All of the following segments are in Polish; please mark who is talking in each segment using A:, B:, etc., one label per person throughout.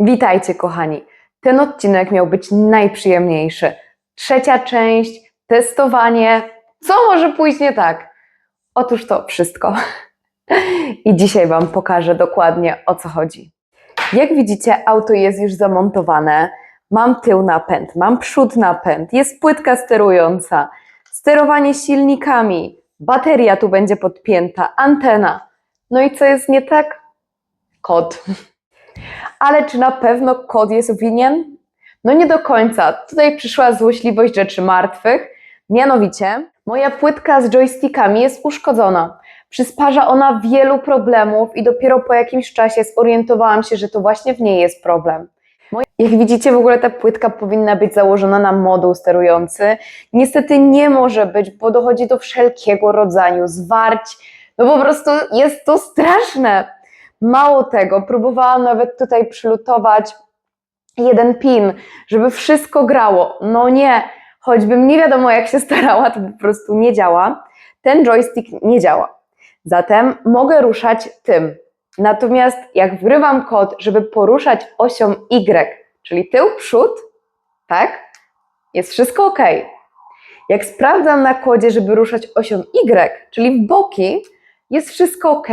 A: Witajcie, kochani. Ten odcinek miał być najprzyjemniejszy. Trzecia część, testowanie. Co może pójść nie tak? Otóż to wszystko. I dzisiaj Wam pokażę dokładnie, o co chodzi. Jak widzicie, auto jest już zamontowane. Mam tył napęd, mam przód napęd, jest płytka sterująca, sterowanie silnikami, bateria tu będzie podpięta, antena. No i co jest nie tak? Kod. Ale czy na pewno kod jest winien? No nie do końca. Tutaj przyszła złośliwość rzeczy martwych. Mianowicie, moja płytka z joystickami jest uszkodzona. Przysparza ona wielu problemów i dopiero po jakimś czasie zorientowałam się, że to właśnie w niej jest problem. Jak widzicie, w ogóle ta płytka powinna być założona na moduł sterujący. Niestety nie może być, bo dochodzi do wszelkiego rodzaju zwarć. No po prostu jest to straszne. Mało tego, próbowałam nawet tutaj przylutować jeden pin, żeby wszystko grało. No nie, choćbym nie wiadomo jak się starała, to po prostu nie działa. Ten joystick nie działa. Zatem mogę ruszać tym. Natomiast jak wgrywam kod, żeby poruszać osią Y, czyli tył, przód, tak, jest wszystko ok. Jak sprawdzam na kodzie, żeby ruszać osią Y, czyli w boki, jest wszystko ok.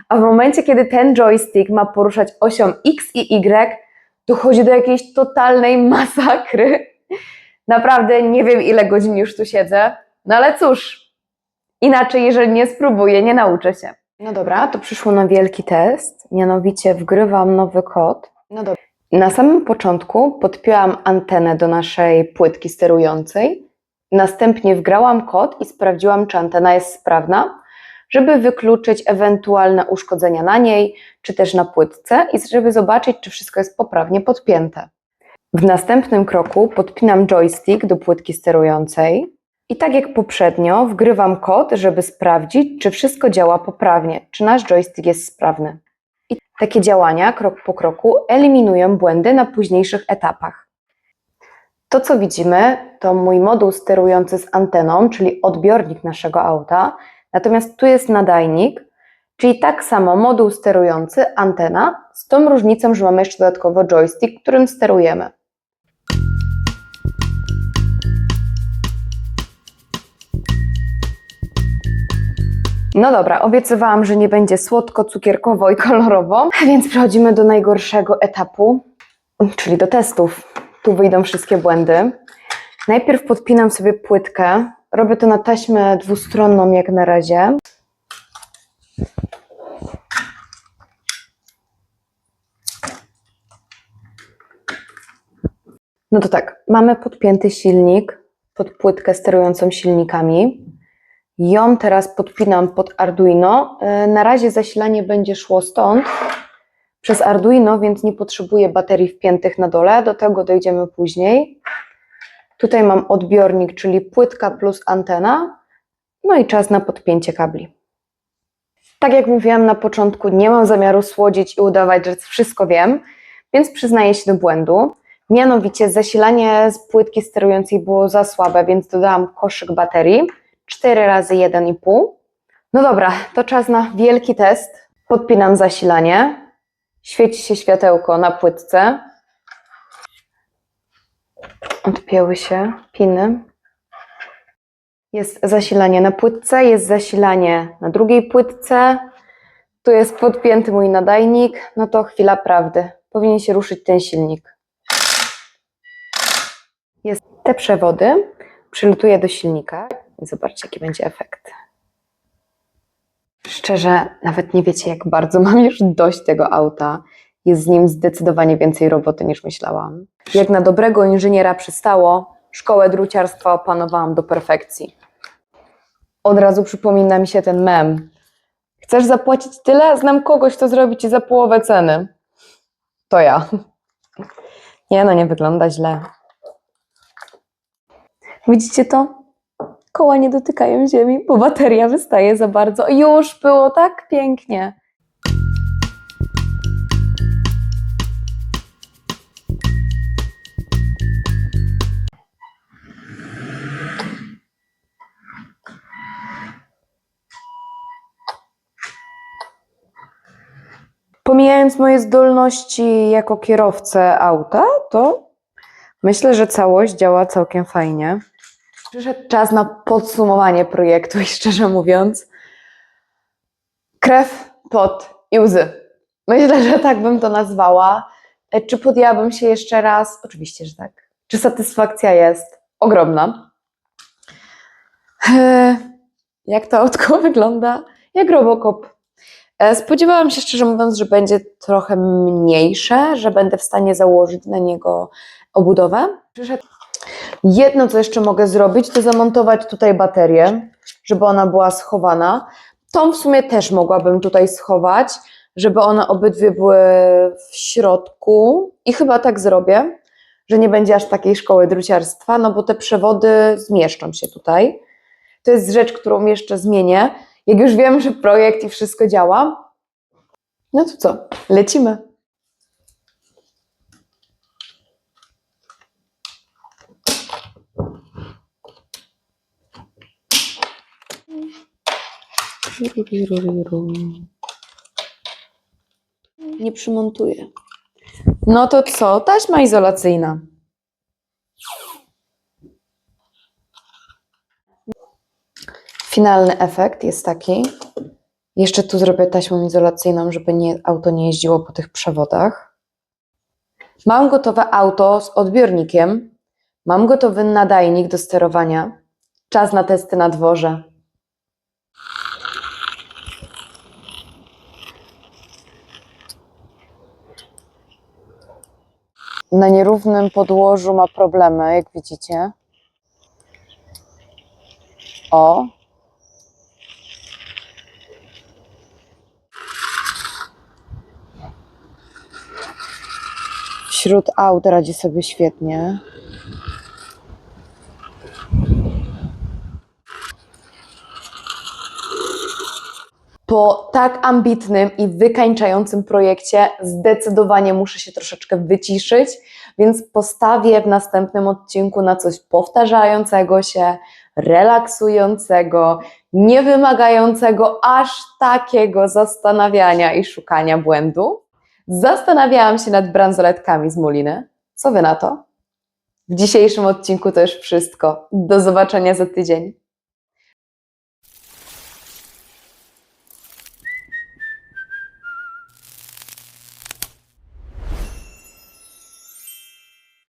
A: A w momencie, kiedy ten joystick ma poruszać osią X i Y, dochodzi do jakiejś totalnej masakry. Naprawdę nie wiem, ile godzin już tu siedzę, no ale cóż, inaczej jeżeli nie spróbuję, nie nauczę się. No dobra, to przyszło na wielki test, mianowicie wgrywam nowy kod. No dobra. Na samym początku podpięłam antenę do naszej płytki sterującej, następnie wgrałam kod i sprawdziłam, czy antena jest sprawna, żeby wykluczyć ewentualne uszkodzenia na niej, czy też na płytce i żeby zobaczyć, czy wszystko jest poprawnie podpięte. W następnym kroku podpinam joystick do płytki sterującej i tak jak poprzednio wgrywam kod, żeby sprawdzić, czy wszystko działa poprawnie, czy nasz joystick jest sprawny. I takie działania krok po kroku eliminują błędy na późniejszych etapach. To, co widzimy, to mój moduł sterujący z anteną, czyli odbiornik naszego auta, natomiast tu jest nadajnik, czyli tak samo moduł sterujący, antena, z tą różnicą, że mamy jeszcze dodatkowo joystick, którym sterujemy. No dobra, obiecywałam, że nie będzie słodko, cukierkowo i kolorowo, więc przechodzimy do najgorszego etapu, czyli do testów. Tu wyjdą wszystkie błędy. Najpierw podpinam sobie płytkę. Robię to na taśmę dwustronną jak na razie. No to tak, mamy podpięty silnik pod płytkę sterującą silnikami. Ją teraz podpinam pod Arduino. Na razie zasilanie będzie szło stąd przez Arduino, więc nie potrzebuję baterii wpiętych na dole. Do tego dojdziemy później. Tutaj mam odbiornik, czyli płytka plus antena. No i czas na podpięcie kabli. Tak jak mówiłam na początku, nie mam zamiaru słodzić i udawać, że wszystko wiem, więc przyznaję się do błędu. Mianowicie zasilanie z płytki sterującej było za słabe, więc dodałam koszyk baterii 4 razy 1,5. No dobra, to czas na wielki test. Podpinam zasilanie. Świeci się światełko na płytce. Odpięły się piny. Jest zasilanie na płytce, jest zasilanie na drugiej płytce. Tu jest podpięty mój nadajnik. No to chwila prawdy. Powinien się ruszyć ten silnik. Jest te przewody. Przylutuję do silnika i zobaczcie, jaki będzie efekt. Szczerze, nawet nie wiecie, jak bardzo mam już dość tego auta. Jest z nim zdecydowanie więcej roboty niż myślałam. Jak na dobrego inżyniera przystało, szkołę druciarstwa opanowałam do perfekcji. Od razu przypomina mi się ten mem. Chcesz zapłacić tyle? Znam kogoś, kto zrobi ci za połowę ceny. To ja. Nie no, nie wygląda źle. Widzicie to? Koła nie dotykają ziemi, bo bateria wystaje za bardzo. Już było tak pięknie. Pomijając moje zdolności jako kierowcę auta, to myślę, że całość działa całkiem fajnie. Przyszedł czas na podsumowanie projektu i szczerze mówiąc, krew, pot i łzy. Myślę, że tak bym to nazwała. Czy podjęłabym się jeszcze raz? Oczywiście, że tak. Czy satysfakcja jest ogromna? Jak to autko wygląda? Jak Robocop. Spodziewałam się, szczerze mówiąc, że będzie trochę mniejsze, że będę w stanie założyć na niego obudowę. Jedno, co jeszcze mogę zrobić, to zamontować tutaj baterię, żeby ona była schowana. Tą w sumie też mogłabym tutaj schować, żeby one obydwie były w środku i chyba tak zrobię, że nie będzie aż takiej szkoły druciarstwa, no bo te przewody zmieszczą się tutaj. To jest rzecz, którą jeszcze zmienię. Jak już wiem, że projekt i wszystko działa, no to co, lecimy. Nie przymontuję. No to co? Taśma izolacyjna. Finalny efekt jest taki. Jeszcze tu zrobię taśmą izolacyjną, żeby auto nie jeździło po tych przewodach. Mam gotowe auto z odbiornikiem. Mam gotowy nadajnik do sterowania. Czas na testy na dworze. Na nierównym podłożu ma problemy, jak widzicie. O. Wśród aut radzi sobie świetnie. Po tak ambitnym i wykańczającym projekcie zdecydowanie muszę się troszeczkę wyciszyć, więc postawię w następnym odcinku na coś powtarzającego się, relaksującego, niewymagającego aż takiego zastanawiania i szukania błędu. Zastanawiałam się nad bransoletkami z Muliny. Co wy na to? W dzisiejszym odcinku to już wszystko. Do zobaczenia za tydzień.